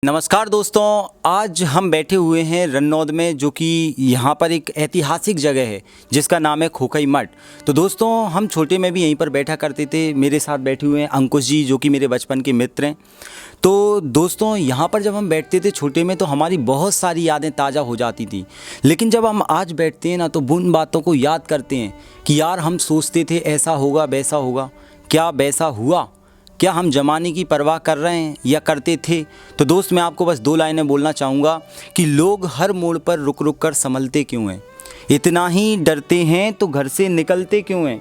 नमस्कार दोस्तों, आज हम बैठे हुए हैं रन्नौद में, जो कि यहाँ पर एक ऐतिहासिक जगह है जिसका नाम है खोखई मठ। तो दोस्तों, हम छोटे में भी यहीं पर बैठा करते थे। मेरे साथ बैठे हुए हैं अंकुश जी, जो कि मेरे बचपन के मित्र हैं। तो दोस्तों, यहाँ पर जब हम बैठते थे छोटे में, तो हमारी बहुत सारी यादें ताज़ा हो जाती थी। लेकिन जब हम आज बैठते हैं ना, तो उन बातों को याद करते हैं कि यार हम सोचते थे ऐसा होगा वैसा होगा, क्या वैसा हुआ? क्या हम ज़माने की परवाह कर रहे हैं या करते थे? तो दोस्त, मैं आपको बस 2 लाइनें बोलना चाहूँगा कि लोग हर मोड़ पर रुक रुक कर संभलते क्यों हैं? इतना ही डरते हैं तो घर से निकलते क्यों हैं?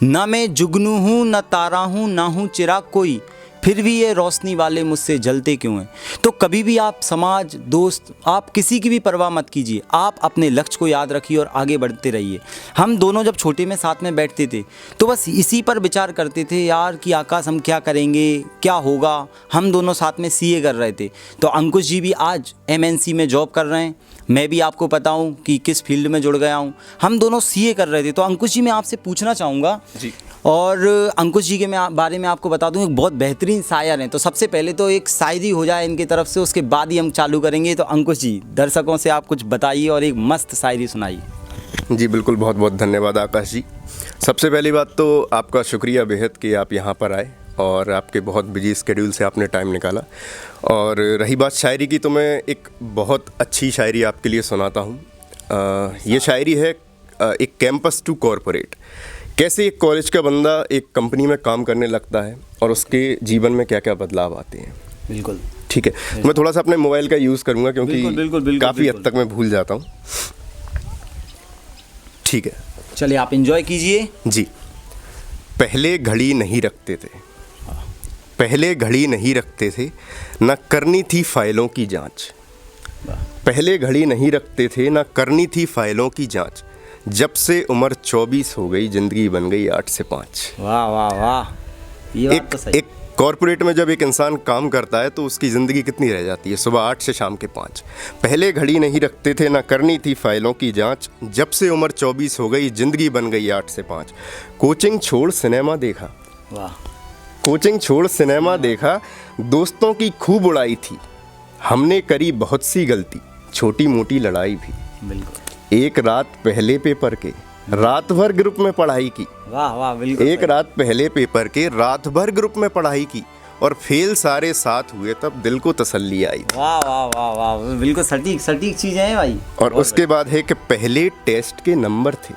ना मैं जुगनू हूँ, ना तारा हूँ, ना हूँ चिराग कोई, फिर भी ये रोशनी वाले मुझसे जलते क्यों हैं? तो कभी भी आप समाज, दोस्त, आप किसी की भी परवाह मत कीजिए। आप अपने लक्ष्य को याद रखिए और आगे बढ़ते रहिए। हम दोनों जब छोटे में साथ में बैठते थे, तो बस इसी पर विचार करते थे यार कि आकाश हम क्या करेंगे, क्या होगा। हम दोनों साथ में सीए कर रहे थे। तो अंकुश जी भी आज एमएनसी में जॉब कर रहे हैं। मैं भी आपको बताऊं कि किस फील्ड में जुड़ गया हूं। हम दोनों सीए कर रहे थे। तो अंकुश जी, मैं आपसे पूछना चाहूँगा जी। और अंकुश जी के बारे में आपको बता दूं, एक बहुत बेहतरीन शायर हैं। तो सबसे पहले तो एक शायरी हो जाए इनकी तरफ से, उसके बाद ही हम चालू करेंगे। तो अंकुश जी, दर्शकों से आप कुछ बताइए और एक मस्त शायरी सुनाइए। जी बिल्कुल, बहुत बहुत धन्यवाद आकाश जी। सबसे पहली बात तो आपका शुक्रिया बेहद कि आप यहाँ पर आए और आपके बहुत बिजी स्केड्यूल से आपने टाइम निकाला। और रही बात शायरी की, तो मैं एक बहुत अच्छी शायरी आपके लिए सुनाता हूँ। ये शायरी है एक कैंपस टू कॉरपोरेट। कैसे एक कॉलेज का बंदा एक कंपनी में काम करने लगता है और उसके जीवन में क्या क्या बदलाव आते हैं। बिल्कुल ठीक है, मैं थोड़ा सा अपने मोबाइल का यूज़ करूँगा क्योंकि काफ़ी हद तक मैं भूल जाता हूँ। ठीक है, चलिए आप एंजॉय कीजिए। जी। पहले घड़ी नहीं रखते थे, पहले घड़ी नहीं रखते थे, न करनी थी फाइलों की जांच। पहले घड़ी नहीं रखते थे, न करनी थी फाइलों की जांच। जब से उम्र 24 हो गई, जिंदगी बन गई 8 से 5। वाह वाह वाह, ये बात तो सही। एक कॉरपोरेट में जब एक इंसान काम करता है तो उसकी ज़िंदगी कितनी रह जाती है? सुबह 8 से शाम के 5। पहले घड़ी नहीं रखते थे, ना करनी थी फाइलों की जांच। जब से उम्र 24 हो गई, ज़िंदगी बन गई 8 से 5। कोचिंग छोड़ सिनेमा देखा, वाह। कोचिंग छोड़ सिनेमा देखा, दोस्तों की खूब उड़ाई थी। हमने करी बहुत सी गलती, छोटी मोटी लड़ाई भी। बिल्कुल। एक रात पहले पेपर के, रात भर ग्रुप में पढ़ाई की। वाह वाह, बिल्कुल। एक रात पहले पेपर के, रात भर ग्रुप में पढ़ाई की, और फेल सारे साथ हुए, तब दिल को तसल्ली आई। वाह वाह वाह वाह, बिल्कुल सटीक सटीक चीज़ें हैं भाई। और उसके बाद है कि पहले टेस्ट के नंबर थे,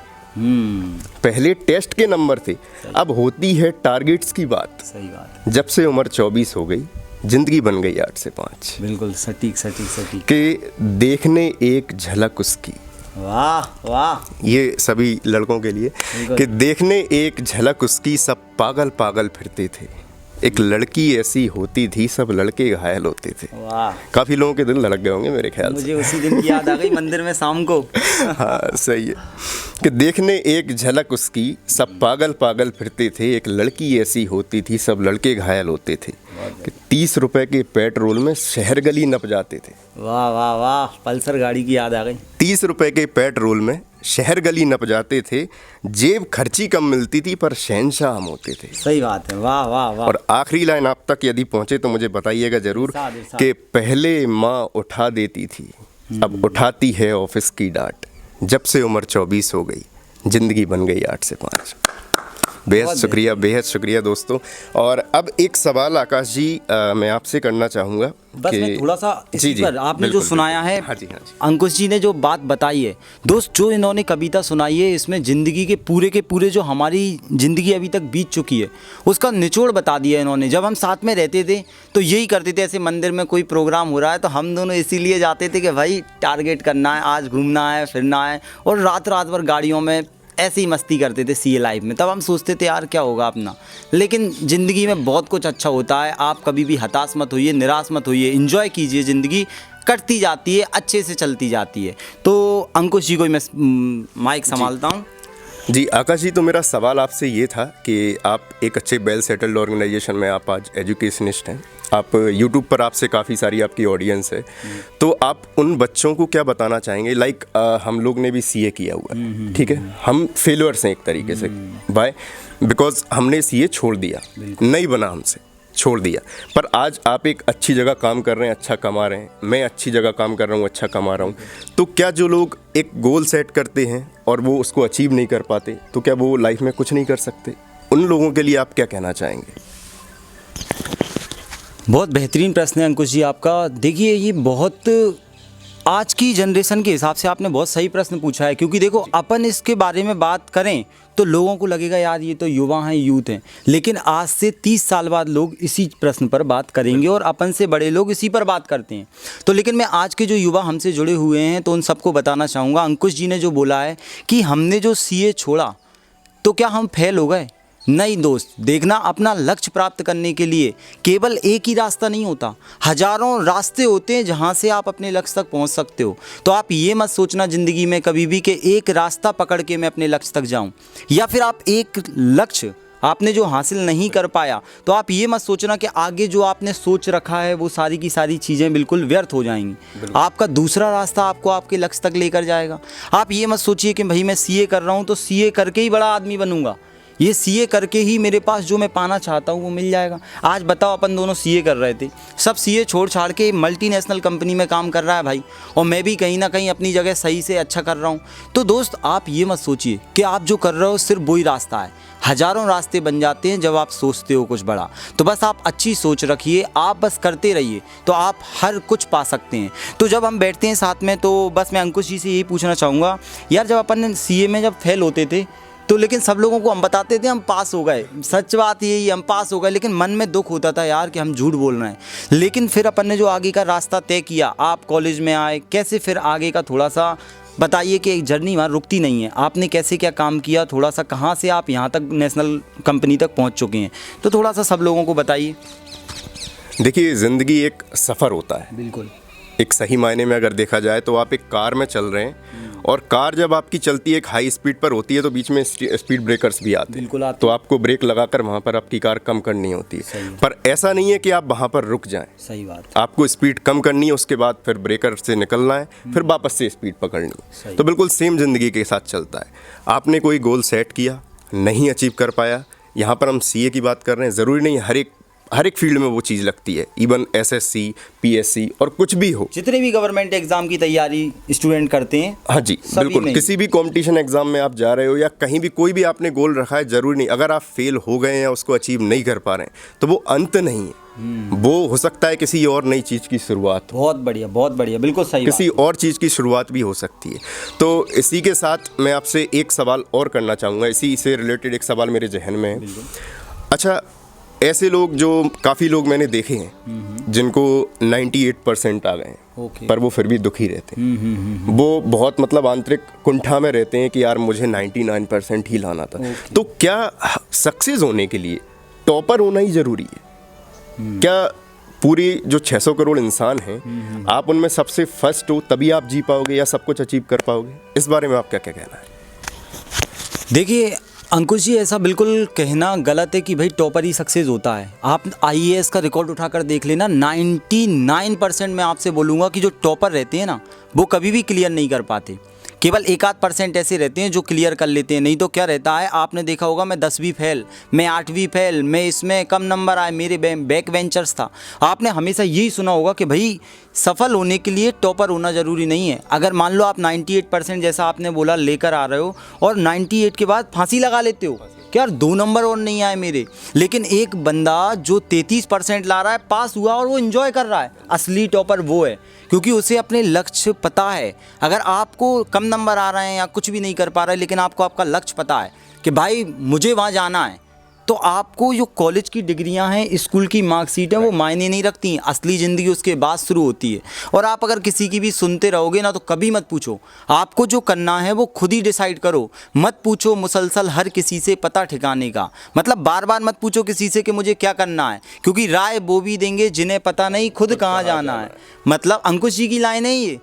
पहले टेस्ट के नंबर थे, अब होती है टारगेट्स की बात। सही बात है। जब से उम्र 24 हो गई, जिंदगी बन गई 8 से 5। बिल्कुल सटीक सटीक सटीक। कि देखने एक झलक उसकी, वाह वाह, ये सभी लड़कों के लिए, कि देखने एक झलक उसकी, सब पागल पागल फिरते थे। एक लड़की ऐसी होती थी, सब लड़के घायल होते थे। वाह, काफ़ी लोगों के दिल धड़क गए होंगे मेरे ख्याल से। मुझे उसी दिन की याद आ गई मंदिर में शाम को। हाँ सही है। कि देखने एक झलक उसकी, सब पागल पागल फिरते थे। एक लड़की ऐसी होती थी, सब लड़के घायल होते थे। कि 30 रुपए के पेट्रोल में शहर गली नप जाते थे। वाह वाह वाह, पल्सर गाड़ी की याद आ गई। 30 रुपए के पेट्रोल में शहर गली नप जाते थे। जेब खर्ची कम मिलती थी, पर शहंशाह हम होते थे। सही बात है। वाह वाह वाह। और आखिरी लाइन आप तक यदि पहुंचे तो मुझे बताइएगा जरूर, कि पहले माँ उठा देती थी, अब उठाती है ऑफिस की डांट। जब से उम्र 24 हो गई, जिंदगी बन गई 8 से 5। बेहद शुक्रिया, बेहद शुक्रिया दोस्तों। और अब एक सवाल आकाश जी मैं आपसे करना चाहूँगा। बस मैं थोड़ा सा इसी पर, आपने जो सुनाया है, हाँ जी, हाँ जी, अंकुश जी ने जो बात बताई है दोस्त, जो इन्होंने कविता सुनाई है, इसमें ज़िंदगी के पूरे जो हमारी ज़िंदगी अभी तक बीत चुकी है उसका निचोड़ बता दिया इन्होंने। जब हम साथ में रहते थे तो यही करते थे, ऐसे मंदिर में कोई प्रोग्राम हो रहा है तो हम दोनों इसीलिए जाते थे कि भाई टारगेट करना है, आज घूमना है, फिरना है, और रात रात भर गाड़ियों में ऐसे ही मस्ती करते थे सीए लाइफ में। तब हम सोचते थे यार क्या होगा अपना, लेकिन ज़िंदगी में बहुत कुछ अच्छा होता है। आप कभी भी हताश मत होइए, निराश मत होइए, एंजॉय कीजिए, ज़िंदगी कटती जाती है, अच्छे से चलती जाती है। तो अंकुश जी को मैं माइक संभालता हूँ। जी आकाश जी, तो मेरा सवाल आपसे ये था कि आप एक अच्छे वेल सेटल्ड ऑर्गेनाइजेशन में आप आज एजुकेशनिस्ट हैं, आप यूट्यूब पर आपसे काफ़ी सारी आपकी ऑडियंस है, तो आप उन बच्चों को क्या बताना चाहेंगे? लाइक हम लोग ने भी सीए किया हुआ है, ठीक है, हम फेलियर्स हैं एक तरीके से, बाय बिकॉज हमने सीए छोड़ दिया, नहीं बना हमसे, छोड़ दिया। पर आज आप एक अच्छी जगह काम कर रहे हैं, अच्छा कमा रहे हैं, मैं अच्छी जगह काम कर रहा हूँ, अच्छा कमा रहा हूँ। तो क्या जो लोग एक गोल सेट करते हैं और वो उसको अचीव नहीं कर पाते, तो क्या वो लाइफ में कुछ नहीं कर सकते? उन लोगों के लिए आप क्या कहना चाहेंगे? बहुत बेहतरीन प्रश्न है अंकुश जी आपका। देखिए, ये बहुत आज की जनरेशन के हिसाब से आपने बहुत सही प्रश्न पूछा है, क्योंकि देखो, अपन इसके बारे में बात करें तो लोगों को लगेगा यार ये तो युवा हैं, यूथ हैं, लेकिन आज से 30 साल बाद लोग इसी प्रश्न पर बात करेंगे और अपन से बड़े लोग इसी पर बात करते हैं। तो लेकिन मैं आज के जो युवा हमसे जुड़े हुए हैं तो उन सबको बताना चाहूँगा, अंकुश जी ने जो बोला है कि हमने जो सीए छोड़ा तो क्या हम फेल हो गए? नहीं दोस्त, देखना, अपना लक्ष्य प्राप्त करने के लिए केवल एक ही रास्ता नहीं होता, हजारों रास्ते होते हैं जहां से आप अपने लक्ष्य तक पहुंच सकते हो। तो आप ये मत सोचना ज़िंदगी में कभी भी कि एक रास्ता पकड़ के मैं अपने लक्ष्य तक जाऊं, या फिर आप एक लक्ष्य आपने जो हासिल नहीं कर पाया तो आप ये मत सोचना कि आगे जो आपने सोच रखा है वो सारी की सारी चीज़ें बिल्कुल व्यर्थ हो जाएंगी। आपका दूसरा रास्ता आपको आपके लक्ष्य तक लेकर जाएगा। आप ये मत सोचिए कि भाई मैं सीए कर रहा हूँ तो सीए करके ही बड़ा आदमी बनूंगा, ये सीए करके ही मेरे पास जो मैं पाना चाहता हूँ वो मिल जाएगा। आज बताओ, अपन दोनों सीए कर रहे थे, सब सीए छोड़ छाड़ के मल्टीनेशनल कंपनी में काम कर रहा है भाई, और मैं भी कहीं ना कहीं अपनी जगह सही से अच्छा कर रहा हूँ। तो दोस्त, आप ये मत सोचिए कि आप जो कर रहे हो सिर्फ वही रास्ता है, हजारों रास्ते बन जाते हैं जब आप सोचते हो कुछ बड़ा। तो बस आप अच्छी सोच रखिए, आप बस करते रहिए तो आप हर कुछ पा सकते हैं। तो जब हम बैठते हैं साथ में तो बस मैं अंकुश जी से यही पूछना चाहूँगा, यार जब अपन सीए में जब फेल होते थे तो लेकिन सब लोगों को हम बताते थे हम पास हो गए, सच बात यही, हम पास हो गए, लेकिन मन में दुख होता था यार कि हम झूठ बोल रहे हैं। लेकिन फिर अपन ने जो आगे का रास्ता तय किया, आप कॉलेज में आए, कैसे फिर आगे का थोड़ा सा बताइए कि एक जर्नी वहाँ रुकती नहीं है, आपने कैसे क्या काम किया, थोड़ा सा कहाँ से आप यहाँ तक नेशनल कंपनी तक पहुँच चुके हैं, तो थोड़ा सा सब लोगों को बताइए। देखिए, ज़िंदगी एक सफ़र होता है। बिल्कुल। एक सही मायने में अगर देखा जाए तो आप एक कार में चल रहे हैं और कार जब आपकी चलती है एक हाई स्पीड पर होती है तो बीच में स्पीड ब्रेकर्स भी आते हैं। बिल्कुल आते तो आपको ब्रेक लगाकर वहाँ पर आपकी कार कम करनी होती है। पर ऐसा नहीं है कि आप वहाँ पर रुक जाएं। सही बात। आपको स्पीड कम करनी है, उसके बाद फिर ब्रेकर से निकलना है, फिर वापस से स्पीड पकड़नी है। तो बिल्कुल सेम ज़िंदगी के साथ चलता है। आपने कोई गोल सेट किया, नहीं अचीव कर पाया, यहाँ पर हम सीए की बात कर रहे हैं, ज़रूरी नहीं हर एक फील्ड में वो चीज़ लगती है, इवन एसएससी, पीएससी और कुछ भी हो, जितने भी गवर्नमेंट एग्जाम की तैयारी स्टूडेंट करते हैं। हाँ जी बिल्कुल, किसी भी कंपटीशन एग्जाम में आप जा रहे हो या कहीं भी कोई भी आपने गोल रखा है, ज़रूरी नहीं अगर आप फेल हो गए या उसको अचीव नहीं कर पा रहे हैं तो वो अंत नहीं है, वो हो सकता है किसी और नई चीज़ की शुरुआत। बहुत बढ़िया, बिल्कुल सही। किसी और चीज़ की शुरुआत भी हो सकती है। तो इसी के साथ मैं आपसे एक सवाल और करना चाहूँगा, इसी से रिलेटेड एक सवाल मेरे जहन में है। अच्छा, ऐसे लोग जो काफ़ी लोग मैंने देखे हैं जिनको 98% आ गए हैं, पर वो फिर भी दुखी रहते हैं। वो बहुत मतलब आंतरिक कुंठा में रहते हैं कि यार मुझे 99% ही लाना था। तो क्या सक्सेस होने के लिए टॉपर होना ही ज़रूरी है? क्या पूरी जो 600 करोड़ इंसान हैं, आप उनमें सबसे फर्स्ट हो तभी आप जी पाओगे या सब कुछ अचीव कर पाओगे? इस बारे में आपका क्या कहना है? देखिए अंकुश जी, ऐसा बिल्कुल कहना गलत है कि भाई टॉपर ही सक्सेस होता है। आप आईएएस का रिकॉर्ड उठाकर देख लेना, 99% मैं आपसे बोलूँगा कि जो टॉपर रहते हैं ना वो कभी भी क्लियर नहीं कर पाते, केवल 1-8% ऐसे रहते हैं जो क्लियर कर लेते हैं। नहीं तो क्या रहता है, आपने देखा होगा मैं 10वीं फेल, मैं 8वीं फेल, मैं इसमें कम नंबर आए, मेरे बैक वेंचर्स था। आपने हमेशा यही सुना होगा कि भाई सफल होने के लिए टॉपर होना ज़रूरी नहीं है। अगर मान लो आप 98% जैसा आपने बोला लेकर आ रहे हो और 98 के बाद फांसी लगा लेते हो कि यार 2 नंबर और नहीं आए मेरे, लेकिन एक बंदा जो 33% ला रहा है, पास हुआ और वो एंजॉय कर रहा है, असली टॉपर वो है, क्योंकि उसे अपने लक्ष्य पता है। अगर आपको कम नंबर आ रहे हैं या कुछ भी नहीं कर पा रहे, लेकिन आपको आपका लक्ष्य पता है कि भाई मुझे वहाँ जाना है, तो आपको जो कॉलेज की डिग्रियां हैं, स्कूल की मार्कशीट है, वो मायने नहीं रखती। असली ज़िंदगी उसके बाद शुरू होती है। और आप अगर किसी की भी सुनते रहोगे ना तो कभी मत पूछो, आपको जो करना है वो खुद ही डिसाइड करो। मत पूछो मुसलसल हर किसी से पता ठिकाने का, मतलब बार बार मत पूछो किसी से कि मुझे क्या करना है, क्योंकि राय वो भी देंगे जिन्हें पता नहीं खुद कहाँ जाना है। मतलब अंकुश जी की लाइन है ये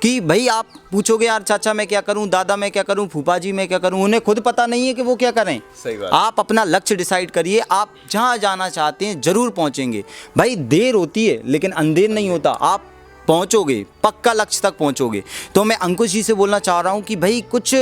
कि भाई आप पूछोगे यार चाचा मैं क्या करूं, दादा मैं क्या करूं, फूफा जी मैं क्या करूं, उन्हें खुद पता नहीं है कि वो क्या करें। सही बात। आप अपना लक्ष्य डिसाइड करिए, आप जहां जाना चाहते हैं जरूर पहुंचेंगे। भाई देर होती है लेकिन अंधेर नहीं होता, आप पहुंचोगे, पक्का लक्ष्य तक पहुंचोगे। तो मैं अंकुश जी से बोलना चाह रहा हूं कि भाई कुछ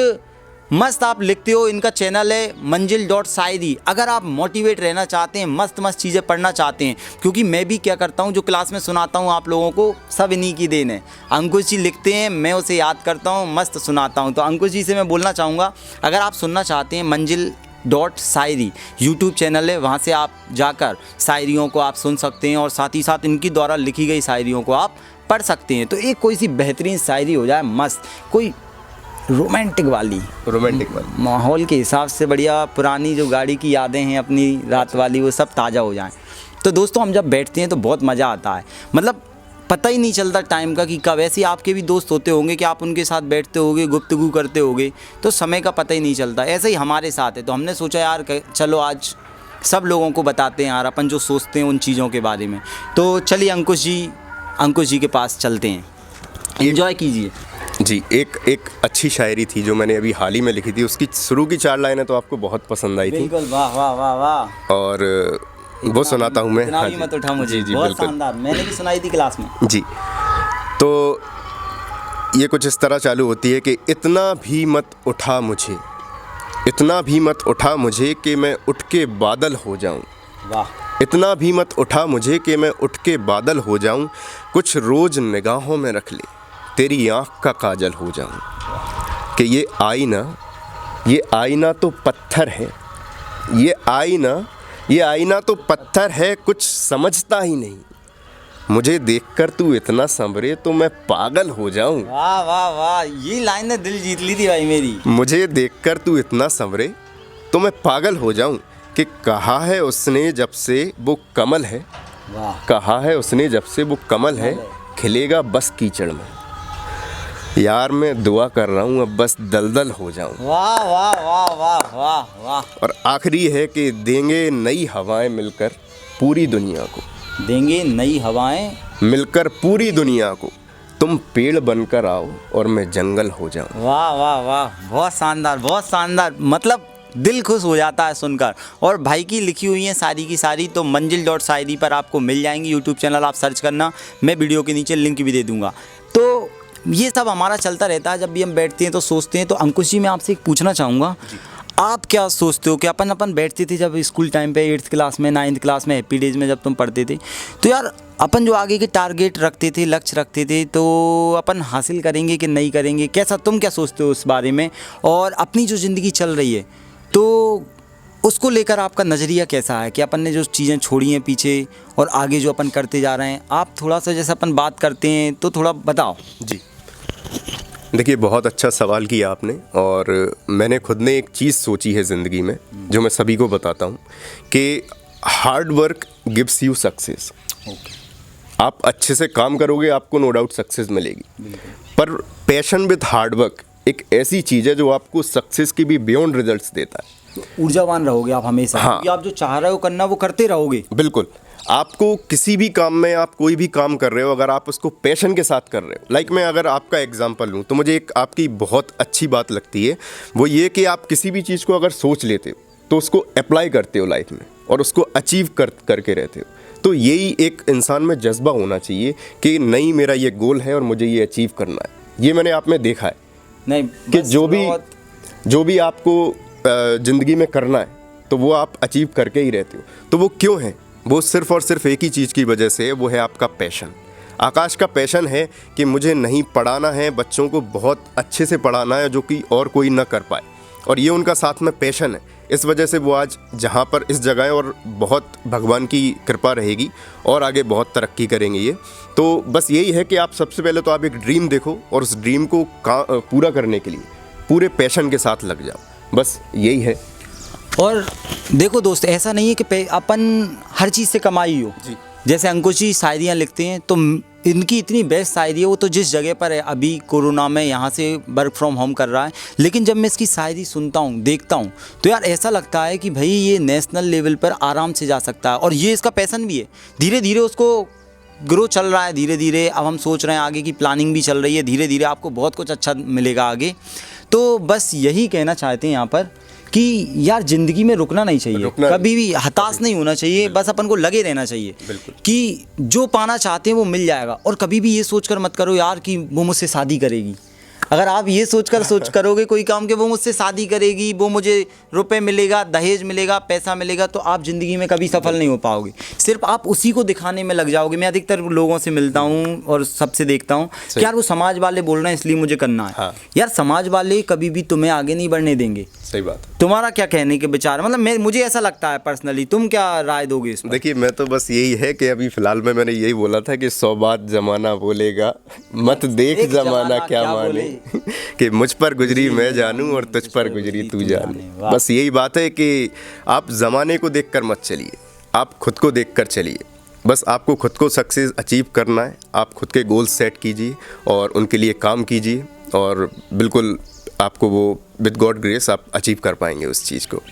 मस्त आप लिखते हो। इनका चैनल है मंजिल.शायरी। अगर आप मोटिवेट रहना चाहते हैं, मस्त मस्त चीज़ें पढ़ना चाहते हैं, क्योंकि मैं भी क्या करता हूँ, जो क्लास में सुनाता हूँ आप लोगों को, सब इन्हीं की देन है। अंकुश जी लिखते हैं, मैं उसे याद करता हूँ, मस्त सुनाता हूँ। तो अंकुश जी से मैं बोलना चाहूँगा, अगर आप सुनना चाहते हैं, मंजिल.शायरी यूट्यूब चैनल है, वहाँ से आप जाकर शायरियों को आप सुन सकते हैं और साथ ही साथ इनकी द्वारा लिखी गई शायरियों को आप पढ़ सकते हैं। तो एक कोई सी बेहतरीन शायरी हो जाए, मस्त कोई रोमांटिक वाली माहौल के हिसाब से, बढ़िया पुरानी जो गाड़ी की यादें हैं अपनी रात वाली, वो सब ताज़ा हो जाएं। तो दोस्तों हम जब बैठते हैं तो बहुत मज़ा आता है, मतलब पता ही नहीं चलता टाइम का कि कब। ऐसे आपके भी दोस्त होते होंगे कि आप उनके साथ बैठते होगे, गुफ्तगू करते होगे, तो समय का पता ही नहीं चलता। ऐसे ही हमारे साथ है। तो हमने सोचा यार चलो आज सब लोगों को बताते हैं यार अपन जो सोचते हैं उन चीज़ों के बारे में। तो चलिए अंकुश जी के पास चलते हैं, एंजॉय कीजिए। जी, एक अच्छी शायरी थी जो मैंने अभी हाल ही में लिखी थी। उसकी शुरू की 4 लाइनें तो आपको बहुत पसंद आई थी। बिल्कुल, वाह वाह वाह वाह। और वो सुनाता हूँ मैं। इतना भी मत उठा मुझे। जी, बहुत बिल्कुल। शानदार, मैंने भी सुनाई थी क्लास में। जी, तो ये कुछ इस तरह चालू होती है कि इतना भी मत उठा मुझे, इतना भी मत उठा मुझे कि मैं उठ के बादल हो जाऊं। वाह। इतना भी मत उठा मुझे कि मैं उठ के बादल हो जाऊं। कुछ रोज़ निगाहों में रख ले, तेरी आँख का काजल हो जाऊं। कि ये आईना तो पत्थर है, ये आईना तो पत्थर है, कुछ समझता ही नहीं। मुझे देखकर तू इतना संवरे तो मैं पागल हो जाऊं। वाह वाह वाह, ये लाइन ने दिल जीत ली थी भाई मेरी। मुझे देखकर तू इतना संवरे तो मैं पागल हो जाऊं। कि कहा है उसने जब से वो कमल है, वाह। कहा है उसने जब से वो कमल है, खिलेगा बस कीचड़ में। यार मैं दुआ कर रहा हूँ अब बस दलदल हो जाऊं। वाह वाह वाह वाह वाह वाह। और आखिरी है कि देंगे नई हवाएं मिलकर पूरी दुनिया को, देंगे नई हवाएं मिलकर पूरी दुनिया को। तुम पेड़ बनकर आओ और मैं जंगल हो जाऊं। वाह वाह वाह, बहुत शानदार, बहुत शानदार। मतलब दिल खुश हो जाता है सुनकर। और भाई की लिखी हुई है सारी की सारी, तो मंजिल.शायरी पर आपको मिल जाएंगी। यूट्यूब चैनल आप सर्च करना, मैं वीडियो के नीचे लिंक भी दे दूंगा। तो ये सब हमारा चलता रहता है, जब भी हम बैठते हैं तो सोचते हैं। तो अंकुश जी मैं आपसे एक पूछना चाहूँगा, आप क्या सोचते हो कि अपन बैठते थे जब स्कूल टाइम पे 8th क्लास में, 9th क्लास में, हैप्पी डेज में जब तुम पढ़ते थे, तो यार अपन जो आगे के टारगेट रखते थे, लक्ष्य रखते थे, तो अपन हासिल करेंगे कि नहीं करेंगे? कैसा, तुम क्या सोचते हो उस बारे में? और अपनी जो ज़िंदगी चल रही है तो उसको लेकर आपका नज़रिया कैसा है कि अपन ने जो चीज़ें छोड़ी हैं पीछे और आगे जो अपन करते जा रहे हैं? आप थोड़ा सा, जैसे अपन बात करते हैं तो थोड़ा बताओ। जी, देखिए बहुत अच्छा सवाल किया आपने। और मैंने खुद ने एक चीज़ सोची है ज़िंदगी में जो मैं सभी को बताता हूँ कि hard work gives you success. आप अच्छे से काम करोगे, आपको नो डाउट सक्सेस मिलेगी। पर पैशन विद हार्ड वर्क एक ऐसी चीज़ है जो आपको सक्सेस की भी बियॉन्ड रिजल्ट्स देता है। ऊर्जावान रहोगे आप हमेशा। हाँ। क्योंकि आप जो चाह रहे हो करना वो करते रहोगे। बिल्कुल। आपको किसी भी काम में, आप कोई भी काम कर रहे हो, अगर आप उसको पैशन के साथ कर रहे हो, लाइक मैं अगर आपका एग्जांपल लूँ तो मुझे एक आपकी बहुत अच्छी बात लगती है, वो ये कि आप किसी भी चीज़ को अगर सोच लेते हो तो उसको अप्लाई करते हो लाइफ में और उसको अचीव करके रहते हो। तो यही एक इंसान में जज्बा होना चाहिए कि नहीं, मेरा ये गोल है और मुझे ये अचीव करना है। ये मैंने आप में देखा है नहीं कि जो भी आपको ज़िंदगी में करना है तो वो आप अचीव करके ही रहते हो। तो वो क्यों है? वो सिर्फ़ और सिर्फ एक ही चीज़ की वजह से है, वो है आपका पैशन। आकाश का पैशन है कि मुझे नहीं पढ़ाना है, बच्चों को बहुत अच्छे से पढ़ाना है जो कि और कोई ना कर पाए, और ये उनका साथ में पैशन है। इस वजह से वो आज जहाँ पर इस जगह है, और बहुत भगवान की कृपा रहेगी और आगे बहुत तरक्की करेंगे ये। तो बस यही है कि आप सबसे पहले तो आप एक ड्रीम देखो और उस ड्रीम को पूरा करने के लिए पूरे पैशन के साथ लग जाओ, बस यही है। और देखो दोस्त, ऐसा नहीं है कि अपन हर चीज़ से कमाई हो। जी। जैसे अंकुश जी शायरियाँ लिखते हैं तो इनकी इतनी बेस्ट शायरी है, वो तो जिस जगह पर है अभी कोरोना में यहाँ से वर्क फ्रॉम होम कर रहा है, लेकिन जब मैं इसकी शायरी सुनता हूँ, देखता हूँ, तो यार ऐसा लगता है कि भाई ये नेशनल लेवल पर आराम से जा सकता है। और ये इसका पैशन भी है, धीरे धीरे उसको ग्रो चल रहा है, धीरे धीरे अब हम सोच रहे हैं आगे की प्लानिंग भी चल रही है, धीरे धीरे आपको बहुत कुछ अच्छा मिलेगा आगे। तो बस यही कहना चाहते हैं यहाँ पर कि यार ज़िंदगी में रुकना नहीं चाहिए, कभी भी हताश नहीं होना चाहिए, बस अपन को लगे रहना चाहिए कि जो पाना चाहते हैं वो मिल जाएगा। और कभी भी ये सोचकर मत करो यार कि वो मुझसे शादी करेगी, अगर आप ये सोच करोगे कोई काम कि वो मुझसे शादी करेगी, वो मुझे रुपए मिलेगा, दहेज मिलेगा, पैसा मिलेगा, तो आप ज़िंदगी में कभी सफल नहीं हो पाओगे। सिर्फ आप उसी को दिखाने में लग जाओगे। मैं अधिकतर लोगों से मिलता हूँ और सबसे देखता हूँ कि यार वो समाज वाले बोल रहे हैं इसलिए मुझे करना है। हाँ। यार समाज वाले कभी भी तुम्हें आगे नहीं बढ़ने देंगे। सही बात है। तुम्हारा क्या कहने के विचार, मतलब मुझे ऐसा लगता है पर्सनली, तुम क्या राय दोगे इस पर? देखिए, मैं तो बस यही है कि अभी फिलहाल में मैंने यही बोला था कि 100 बात जमाना बोलेगा, मत देख जमाना क्या माने, कि मुझ पर गुजरी मैं जानूं और तुझ पर गुजरी तू जाने। बस यही बात है कि आप ज़माने को देखकर मत चलिए, आप खुद को देखकर चलिए। बस आपको खुद को सक्सेस अचीव करना है, आप खुद के गोल सेट कीजिए और उनके लिए काम कीजिए, और बिल्कुल आपको वो विद गॉड ग्रेस आप अचीव कर पाएंगे उस चीज़ को।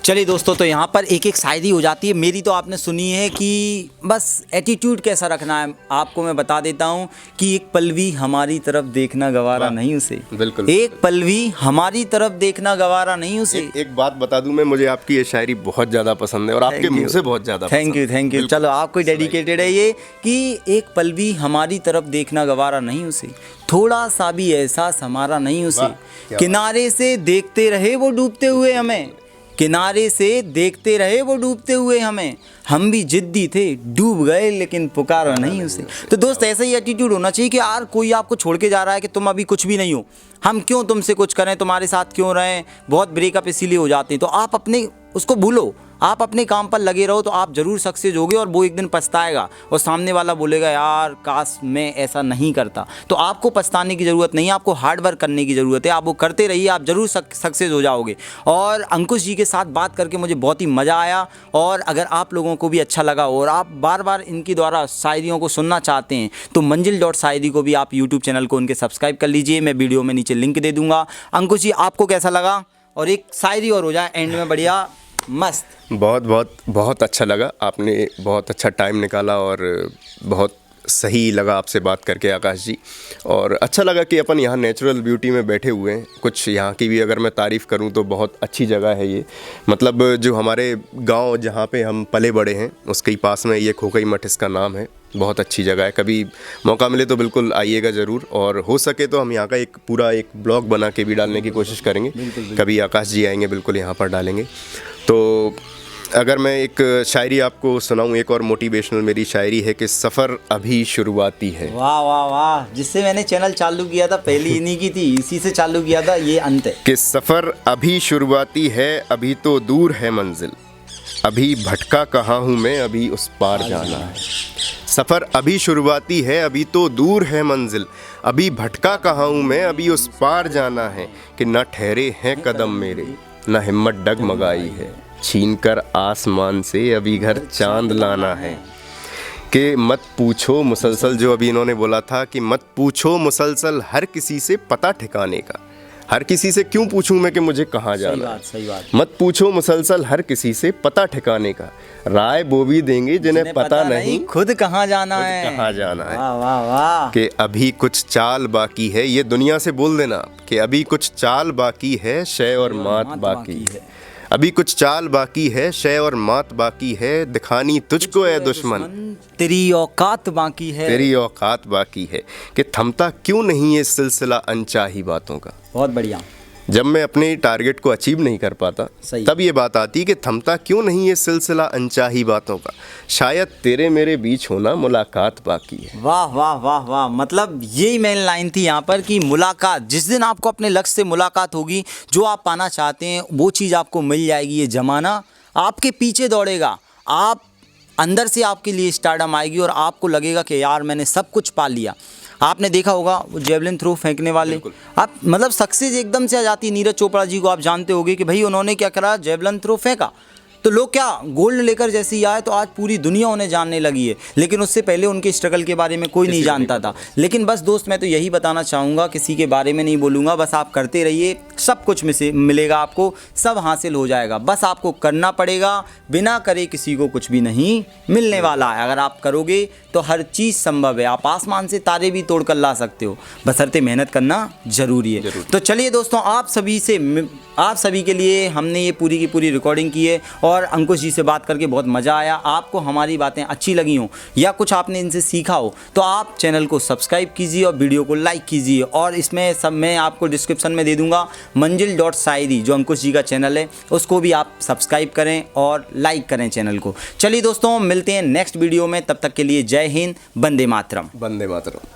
चलिए दोस्तों, तो यहाँ पर एक एक शायरी हो जाती है। मेरी तो आपने सुनी है कि बस एटीट्यूड कैसा रखना है। आपको मैं बता देता हूँ कि एक पल भी हमारी तरफ देखना गवारा नहीं उसे। बिल्कुल। एक पल भी हमारी तरफ देखना गवारा नहीं उसे। एक बात बता दूं मैं, मुझे आपकी ये शायरी बहुत ज़्यादा पसंद है और आपके मुंह से बहुत ज़्यादा थैंक यू। चलो, आपको डेडिकेटेड है ये कि एक पल भी हमारी तरफ देखना गवारा नहीं उसे, थोड़ा सा भी एहसास हमारा नहीं उसे, किनारे से देखते रहे वो डूबते हुए हमें, किनारे से देखते रहे वो डूबते हुए हमें, हम भी जिद्दी थे डूब गए लेकिन पुकारा नहीं उसे। तो दोस्त, ऐसा ही एटीट्यूड होना चाहिए कि यार कोई आपको छोड़ के जा रहा है कि तुम अभी कुछ भी नहीं हो, हम क्यों तुमसे कुछ करें, तुम्हारे साथ क्यों रहें। बहुत ब्रेकअप इसीलिए हो जाते हैं। तो आप अपने उसको भूलो, आप अपने काम पर लगे रहो, तो आप ज़रूर सक्सेस होगे और वो एक दिन पछताएगा और सामने वाला बोलेगा यार काश मैं ऐसा नहीं करता। तो आपको पछताने की ज़रूरत नहीं है, आपको हार्ड वर्क करने की ज़रूरत है। आप वो करते रहिए, आप ज़रूर सक्सेस हो जाओगे। और अंकुश जी के साथ बात करके मुझे बहुत ही मज़ा आया। और अगर आप लोगों को भी अच्छा लगा और आप बार बार इनकी द्वारा शायरियों को सुनना चाहते हैं तो मंजिल.शायरी को भी आप यूट्यूब चैनल को उनके सब्सक्राइब कर लीजिए। मैं वीडियो में नीचे लिंक दे दूँगा। अंकुश जी, आपको कैसा लगा? और एक शायरी और हो जाए एंड में, बढ़िया मस्त। बहुत बहुत बहुत अच्छा लगा, आपने बहुत अच्छा टाइम निकाला और बहुत सही लगा आपसे बात करके आकाश जी। और अच्छा लगा कि अपन यहाँ नेचुरल ब्यूटी में बैठे हुए हैं। कुछ यहाँ की भी अगर मैं तारीफ़ करूँ तो बहुत अच्छी जगह है ये। मतलब जो हमारे गांव जहाँ पे हम पले बड़े हैं उसके ही पास में ये खोखई मठ इसका नाम है। बहुत अच्छी जगह है, कभी मौका मिले तो बिल्कुल आइएगा ज़रूर। और हो सके तो हम यहाँ का एक पूरा एक ब्लॉग बना के भी डालने की कोशिश करेंगे। कभी आकाश जी आएंगे बिल्कुल यहाँ पर डालेंगे। तो अगर मैं एक शायरी आपको सुनाऊं, एक और मोटिवेशनल मेरी शायरी है कि सफ़र अभी शुरुआती है। वाह वाह वाह, जिससे मैंने चैनल चालू किया था पहली इन्हीं की थी, इसी से चालू किया था, ये अंत है। कि सफ़र अभी शुरुआती है, अभी तो दूर है मंजिल, अभी भटका कहाँ हूँ मैं, अभी उस पार जाना है। सफ़र अभी शुरुआती है, अभी तो दूर है मंजिल, अभी भटका कहाँ हूँ मैं, अभी उस पार जाना है। कि न ठहरे हैं कदम मेरे, न हिम्मत डगमगाई है, छीन कर आसमान से अभी घर चांद लाना है। कि मत पूछो मुसलसल, जो अभी इन्होंने बोला था कि मत पूछो मुसलसल हर किसी से पता ठिकाने का। हर किसी से क्यों पूछूं मैं कि मुझे कहाँ जाना है। सही बात। मत पूछो मुसलसल हर किसी से पता ठिकाने का, राय वो भी देंगे जिन्हें पता नहीं खुद कहाँ जाना है। कहाँ जाना है। वाह वाह वाह। कि अभी कुछ चाल बाकी है, ये दुनिया से बोल देना कि अभी कुछ चाल बाकी है, शय और मात बाकी है। अभी कुछ चाल बाकी है, शय और मात बाकी है, दिखानी तुझको है दुश्मन, तेरी औकात बाकी है, तेरी औकात बाकी है। कि थमता क्यों नहीं ये सिलसिला अनचाही बातों का। बहुत बढ़िया। जब मैं अपने टारगेट को अचीव नहीं कर पाता तब ये बात आती कि थमता क्यों नहीं ये सिलसिला अनचाही बातों का, शायद तेरे मेरे बीच होना मुलाकात बाकी है। वाह वाह वाह वाह, मतलब यही मेन लाइन थी यहाँ पर कि मुलाकात, जिस दिन आपको अपने लक्ष्य से मुलाकात होगी, जो आप पाना चाहते हैं वो चीज़ आपको मिल जाएगी। ये ज़माना आपके पीछे दौड़ेगा, आप अंदर से आपके लिए स्टारडम आएगी और आपको लगेगा कि यार मैंने सब कुछ पा लिया। आपने देखा होगा वो जेवलिन थ्रो फेंकने वाले, आप मतलब सक्सेस एकदम से आ जाती है। नीरज चोपड़ा जी को आप जानते होंगे कि भाई उन्होंने क्या करा, जेवलिन थ्रो फेंका तो लोग क्या गोल्ड लेकर जैसे ही आए तो आज पूरी दुनिया उन्हें जानने लगी है। लेकिन उससे पहले उनके स्ट्रगल के बारे में कोई नहीं जानता था। लेकिन बस दोस्त, मैं तो यही बताना चाहूँगा, किसी के बारे में नहीं बोलूँगा, बस आप करते रहिए, सब कुछ मिलेगा आपको, सब हासिल हो जाएगा। बस आपको करना पड़ेगा, बिना करे किसी को कुछ भी नहीं मिलने वाला है। अगर आप करोगे तो हर चीज़ संभव है। आप आसमान से तारे भी तोड़ कर ला सकते हो, बशर्ते मेहनत करना ज़रूरी है। तो चलिए दोस्तों, आप सभी के लिए हमने ये पूरी की पूरी रिकॉर्डिंग की है और अंकुश जी से बात करके बहुत मज़ा आया। आपको हमारी बातें अच्छी लगी हो या कुछ आपने इनसे सीखा हो तो आप चैनल को सब्सक्राइब कीजिए और वीडियो को लाइक कीजिए। और इसमें सब मैं आपको डिस्क्रिप्शन में दे दूंगा मंजिल.शायरी जो अंकुश जी का चैनल है, उसको भी आप सब्सक्राइब करें और लाइक करें चैनल को। चलिए दोस्तों, मिलते हैं नेक्स्ट वीडियो में, तब तक के लिए जय हिंद, वंदे मातरम। वंदे मातरम।